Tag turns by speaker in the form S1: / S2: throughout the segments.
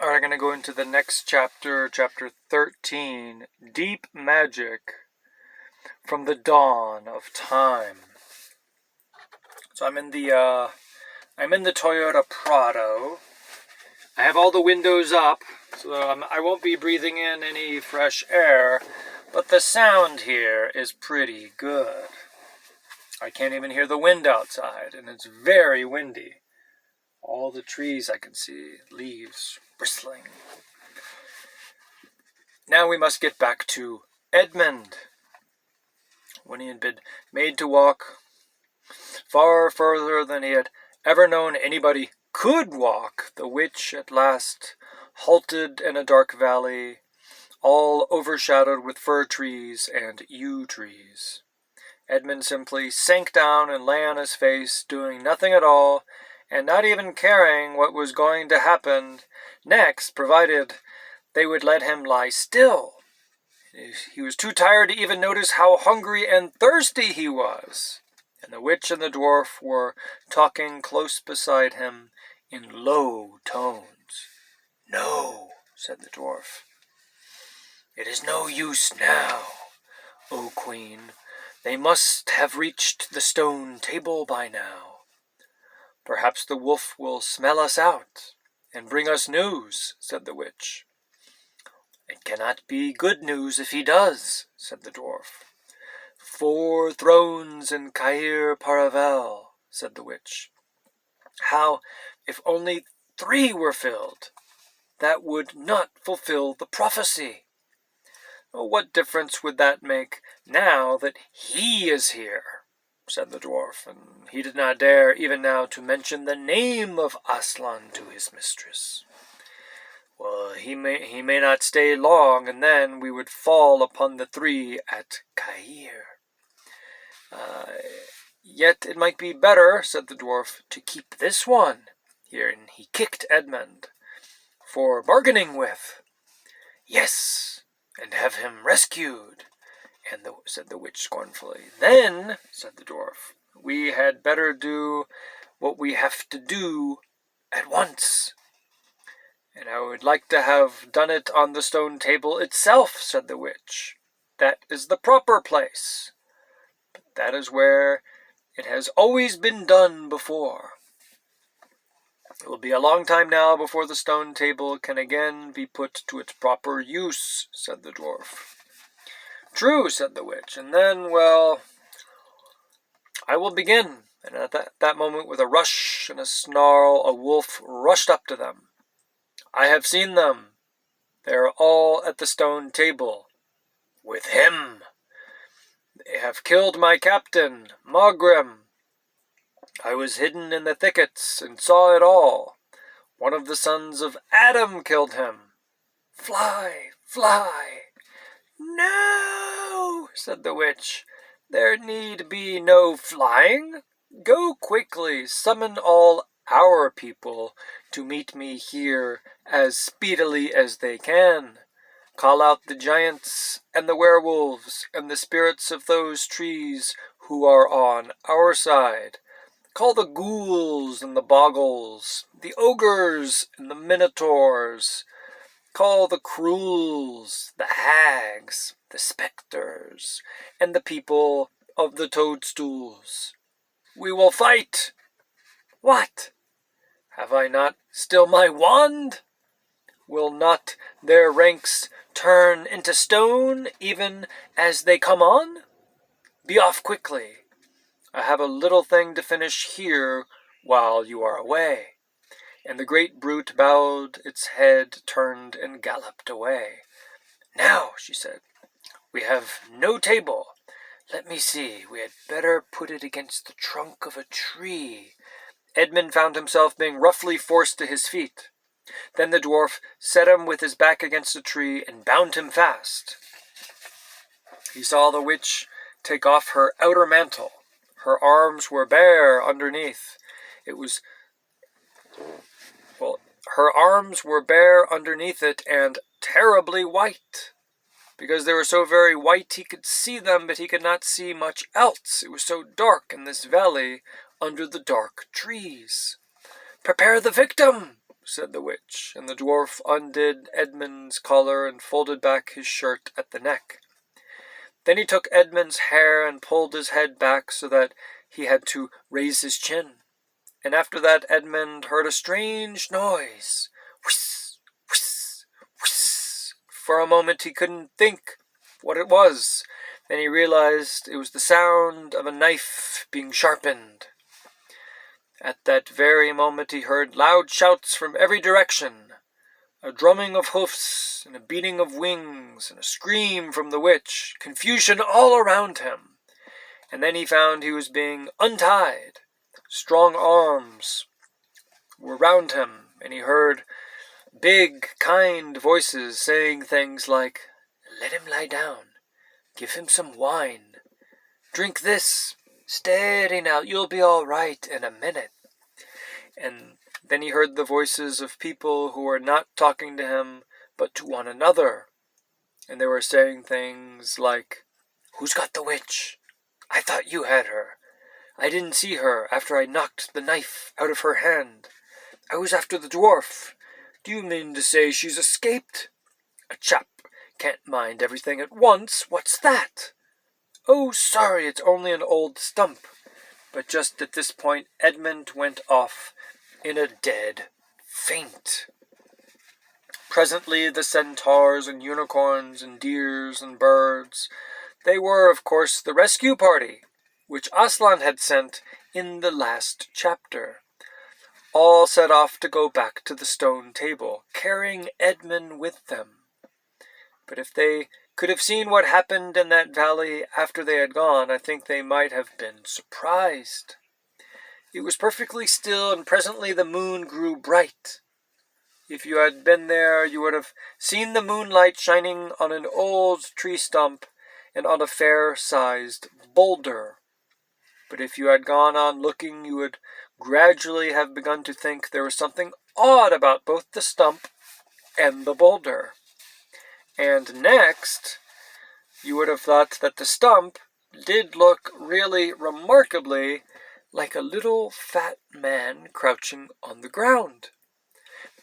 S1: Alright, I'm going to go into the next chapter, chapter 13, Deep Magic from the Dawn of Time. So I'm in the Toyota Prado. I have all the windows up, so I won't be breathing in any fresh air, but the sound here is pretty good. I can't even hear the wind outside, and it's very windy. All the trees I can see, leaves bristling. Now we must get back to Edmund. When he had been made to walk far further than he had ever known anybody could walk, the witch at last halted in a dark valley, all overshadowed with fir trees and yew trees. Edmund simply sank down and lay on his face, doing nothing at all, and not even caring what was going to happen next, provided they would let him lie still. He was too tired to even notice how hungry and thirsty he was, and the witch and the dwarf were talking close beside him in low tones. "No," said the dwarf. "It is no use now, O Queen. They must have reached the stone table by now. Perhaps the wolf will smell us out and bring us news," said the witch. "It cannot be good news if he does," said the dwarf. "4 thrones in Cair Paravel," said the witch. "How if only 3 were filled? That would not fulfill the prophecy." "Oh, what difference would that make now that he is here?" said the dwarf, and he did not dare even now to mention the name of Aslan to his mistress. "Well, he may not stay long, and then we would fall upon the 3 at Cair. Yet it might be better," said the dwarf, "to keep this one," here, and he kicked Edmund, "for bargaining with. Yes, and have him rescued," said the witch scornfully. "Then," said the dwarf, "we had better do what we have to do at once." "And I would like to have done it on the stone table itself," said the witch. "That is the proper place. But that is where it has always been done before. It will be a long time now before the stone table can again be put to its proper use," said the dwarf. "True," said the witch, "and then, well, I will begin." And at that moment, with a rush and a snarl, a wolf rushed up to them. "I have seen them. They are all at the stone table. With him. They have killed my captain, Mogrim. I was hidden in the thickets and saw it all. One of the sons of Adam killed him. Fly, fly." "No," said the witch. "There need be no flying. Go quickly, summon all our people to meet me here as speedily as they can. Call out the giants and the werewolves and the spirits of those trees who are on our side. Call the ghouls and the bogles, the ogres and the minotaurs. Call the cruels, the hags, the specters, and the people of the toadstools. We will fight. What? Have I not still my wand? Will not their ranks turn into stone even as they come on? Be off quickly. I have a little thing to finish here while you are away." And the great brute bowed its head, turned, and galloped away. "Now," she said, "we have no table. Let me see, we had better put it against the trunk of a tree." Edmund found himself being roughly forced to his feet. Then the dwarf set him with his back against a tree and bound him fast. He saw the witch take off her outer mantle. Her arms were bare underneath. Her arms were bare underneath it and terribly white. Because they were so very white he could see them, but he could not see much else. It was so dark in this valley under the dark trees. "Prepare the victim," said the witch, and the dwarf undid Edmund's collar and folded back his shirt at the neck. Then he took Edmund's hair and pulled his head back so that he had to raise his chin. And after that Edmund heard a strange noise. Whiss, whiss, whiss. For a moment he couldn't think what it was. Then he realized it was the sound of a knife being sharpened. At that very moment he heard loud shouts from every direction, a drumming of hoofs and a beating of wings and a scream from the witch, confusion all around him. And then he found he was being untied. Strong arms were round him, and he heard big, kind voices saying things like, "Let him lie down. Give him some wine. Drink this. Steady now, you'll be all right in a minute." And then he heard the voices of people who were not talking to him, but to one another. And they were saying things like, "Who's got the witch? I thought you had her. I didn't see her after I knocked the knife out of her hand. I was after the dwarf. Do you mean to say she's escaped? A chap can't mind everything at once. What's that? Oh, sorry, it's only an old stump." But just at this point Edmund went off in a dead faint. Presently the centaurs and unicorns and deers and birds, they were, of course, the rescue party, which Aslan had sent in the last chapter, all set off to go back to the stone table, carrying Edmund with them. But if they could have seen what happened in that valley after they had gone, I think they might have been surprised. It was perfectly still, and presently the moon grew bright. If you had been there, you would have seen the moonlight shining on an old tree stump and on a fair-sized boulder. But if you had gone on looking, you would gradually have begun to think there was something odd about both the stump and the boulder. And next, you would have thought that the stump did look really remarkably like a little fat man crouching on the ground.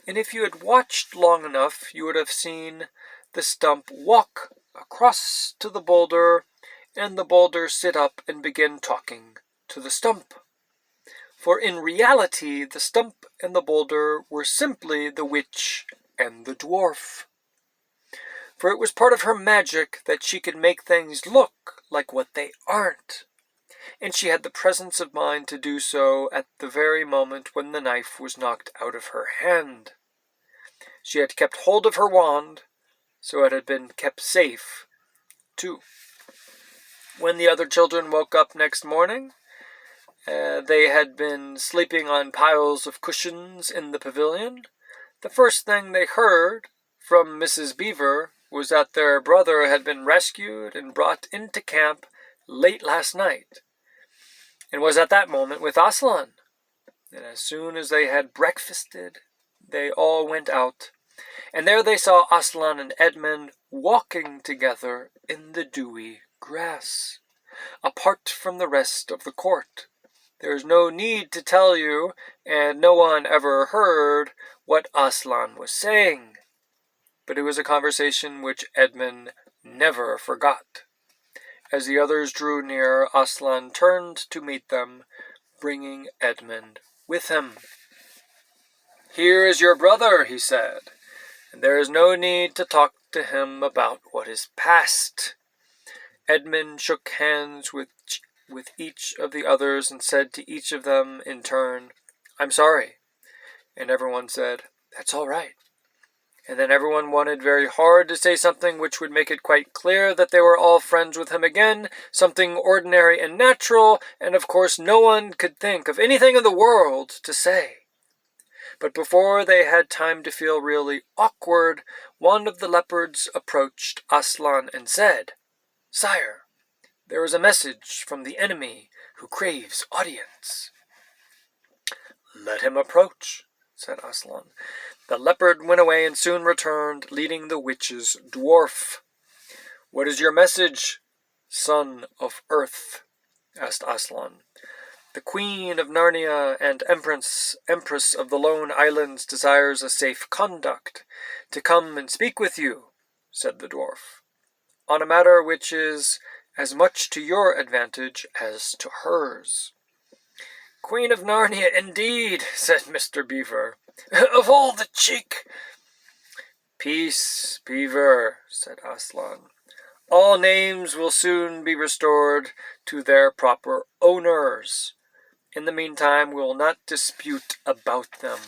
S1: And if you had watched long enough, you would have seen the stump walk across to the boulder, and the boulder sit up and begin talking to the stump. For in reality, the stump and the boulder were simply the witch and the dwarf. For it was part of her magic that she could make things look like what they aren't. And she had the presence of mind to do so at the very moment when the knife was knocked out of her hand. She had kept hold of her wand, so it had been kept safe, too. When the other children woke up next morning, they had been sleeping on piles of cushions in the pavilion. The first thing they heard from Mrs. Beaver was that their brother had been rescued and brought into camp late last night, and was at that moment with Aslan. And as soon as they had breakfasted, they all went out, and there they saw Aslan and Edmund walking together in the dewy grass, apart from the rest of the court. There is no need to tell you, and no one ever heard, what Aslan was saying. But it was a conversation which Edmund never forgot. As the others drew near, Aslan turned to meet them, bringing Edmund with him. "Here is your brother," he said, "and there is no need to talk to him about what is past." Edmund shook hands with each of the others and said to each of them in turn, "I'm sorry." And everyone said, "That's all right." And then everyone wanted very hard to say something which would make it quite clear that they were all friends with him again, something ordinary and natural, and of course no one could think of anything in the world to say. But before they had time to feel really awkward, one of the leopards approached Aslan and said, "Sire, there is a message from the enemy who craves audience." "Let him approach," said Aslan. The leopard went away and soon returned, leading the witch's dwarf. "What is your message, son of Earth?" asked Aslan. The Queen of Narnia and Empress of the Lone Islands desires a safe conduct to come and speak with you, said the dwarf, on a matter which is as much to your advantage as to hers. Queen of Narnia, indeed, said Mr. Beaver. Of all the cheek! Peace, Beaver, said Aslan. All names will soon be restored to their proper owners. In the meantime, we will not dispute about them.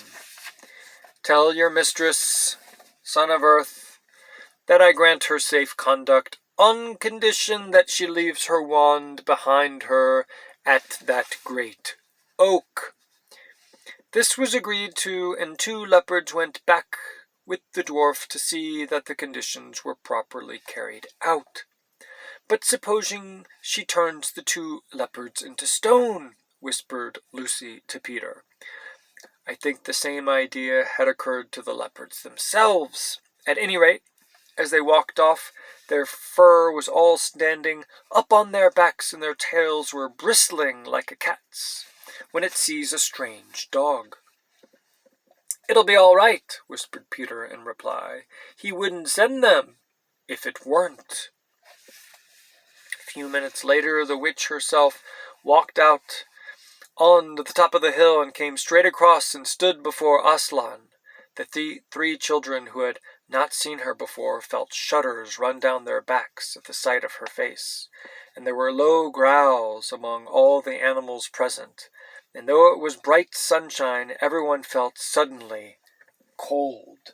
S1: Tell your mistress, Son of Earth, that I grant her safe conduct on condition that she leaves her wand behind her at that great oak. This was agreed to, and 2 leopards went back with the dwarf to see that the conditions were properly carried out. But supposing she turns the 2 leopards into stone, whispered Lucy to Peter. I think the same idea had occurred to the leopards themselves. At any rate, as they walked off, their fur was all standing up on their backs, and their tails were bristling like a cat's when it sees a strange dog. It'll be all right, whispered Peter in reply. He wouldn't send them if it weren't. A few minutes later, the witch herself walked out on to the top of the hill and came straight across and stood before Aslan. The 3 children who had not seen her before felt shudders run down their backs at the sight of her face, and there were low growls among all the animals present, and though it was bright sunshine, everyone felt suddenly cold.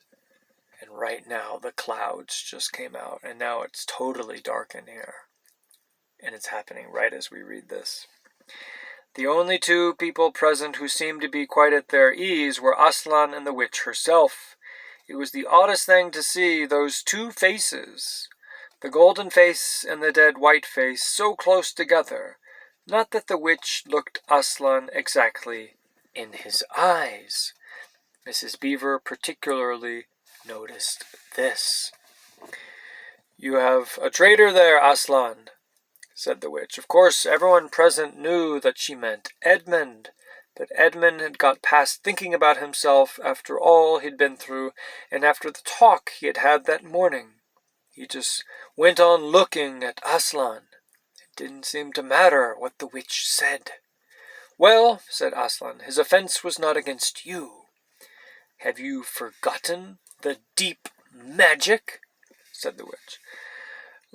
S1: And right now the clouds just came out, and now it's totally dark in here. And it's happening right as we read this. The only 2 people present who seemed to be quite at their ease were Aslan and the witch herself. It was the oddest thing to see those 2 faces, the golden face and the dead white face, so close together. Not that the witch looked Aslan exactly in his eyes. Mrs. Beaver particularly noticed this. You have a traitor there, Aslan, said the witch. Of course, everyone present knew that she meant Edmund, but Edmund had got past thinking about himself after all he'd been through, and after the talk he had had that morning. He just went on looking at Aslan. It didn't seem to matter what the witch said. Well, said Aslan, his offense was not against you. Have you forgotten the deep magic? Said the witch.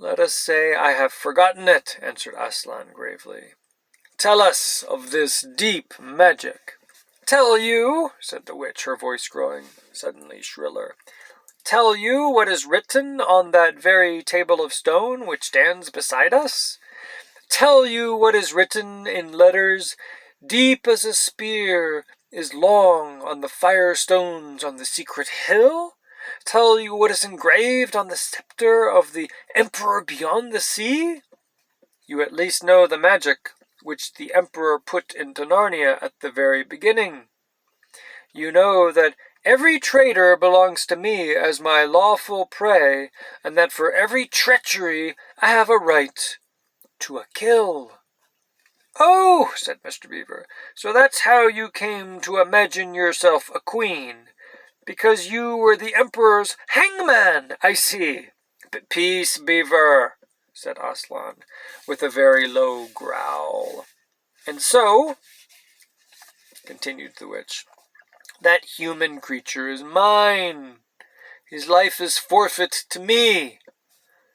S1: Let us say I have forgotten it, answered Aslan gravely. Tell us of this deep magic. Tell you, said the witch, her voice growing suddenly shriller. Tell you what is written on that very table of stone which stands beside us? Tell you what is written in letters deep as a spear is long on the fire stones on the secret hill? Tell you what is engraved on the scepter of the Emperor beyond the sea? You at least know the magic which the Emperor put into Narnia at the very beginning. You know that every traitor belongs to me as my lawful prey, and that for every treachery I have a right to a kill. Oh, said Mr. Beaver, so that's how you came to imagine yourself a queen. Because you were the Emperor's hangman, I see. Peace, Beaver, said Aslan, with a very low growl. And so, continued the witch, that human creature is mine. His life is forfeit to me.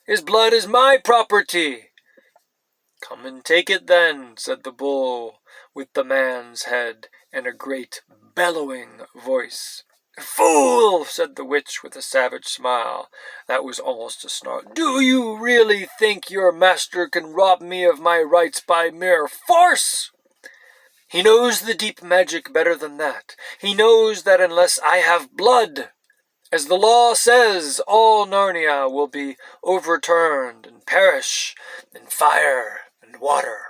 S1: His blood is my property. Come and take it then, said the bull with the man's head and a great bellowing voice. Fool, said the witch with a savage smile that was almost a snarl. Do you really think your master can rob me of my rights by mere force? He knows the deep magic better than that. He knows that unless I have blood, as the law says, all Narnia will be overturned and perish in fire and water.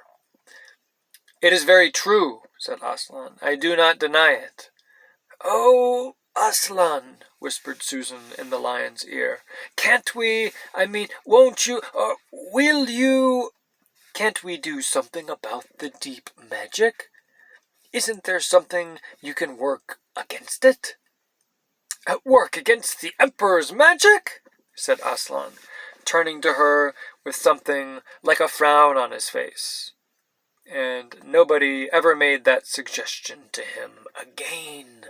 S1: It is very true, said Aslan. I do not deny it. Oh, Aslan, whispered Susan in the lion's ear. Can't we, won't you, will you, can't we do something about the deep magic? Isn't there something you can work against it? Work against the Emperor's magic? Said Aslan, turning to her with something like a frown on his face. And nobody ever made that suggestion to him again.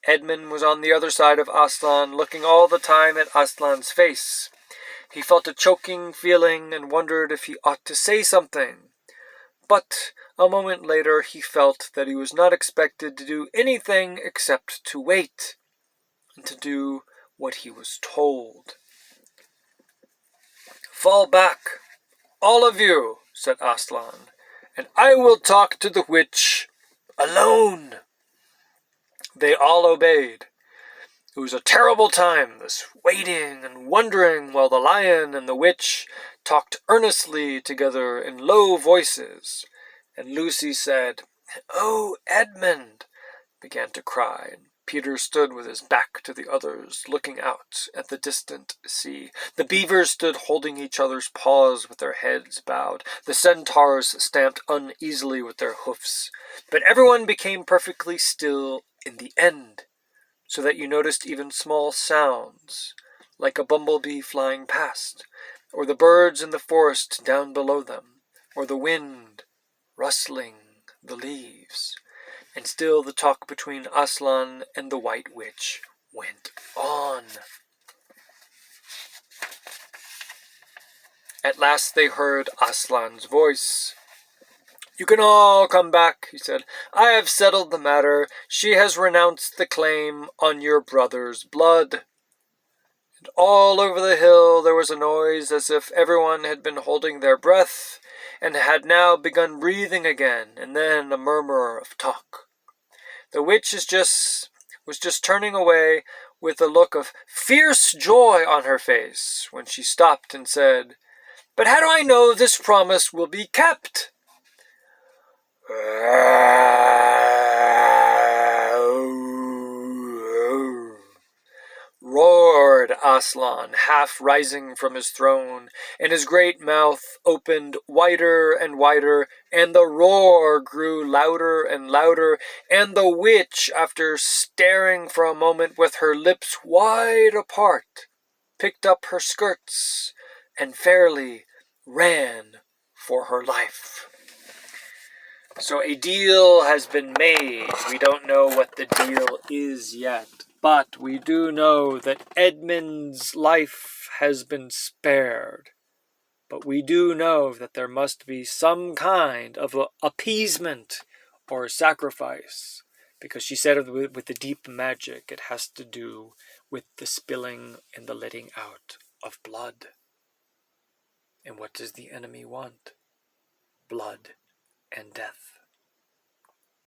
S1: Edmund was on the other side of Aslan, looking all the time at Aslan's face. He felt a choking feeling and wondered if he ought to say something. But a moment later he felt that he was not expected to do anything except to wait, and to do what he was told. Fall back, all of you, said Aslan, and I will talk to the witch alone. They all obeyed. It was a terrible time, this waiting and wondering while the lion and the witch talked earnestly together in low voices. And Lucy said, "Oh, Edmund," began to cry, and Peter stood with his back to the others, looking out at the distant sea. The beavers stood holding each other's paws with their heads bowed. The centaurs stamped uneasily with their hoofs. But everyone became perfectly still in the end, so that you noticed even small sounds, like a bumblebee flying past, or the birds in the forest down below them, or the wind rustling the leaves. And still the talk between Aslan and the White Witch went on. At last they heard Aslan's voice. "You can all come back," he said. "I have settled the matter. She has renounced the claim on your brother's blood." And all over the hill there was a noise as if everyone had been holding their breath and had now begun breathing again, and then a murmur of talk. The witch was just turning away with a look of fierce joy on her face when she stopped and said, "But how do I know this promise will be kept?" Roared Aslan, half rising from his throne, and his great mouth opened wider and wider, and the roar grew louder and louder, and the witch, after staring for a moment with her lips wide apart, picked up her skirts and fairly ran for her life. So a deal has been made. We don't know what the deal is yet, but we do know that Edmund's life has been spared. But we do know that there must be some kind of appeasement or sacrifice, because she said with the deep magic it has to do with the spilling and the letting out of blood. And what does the enemy want? Blood and death.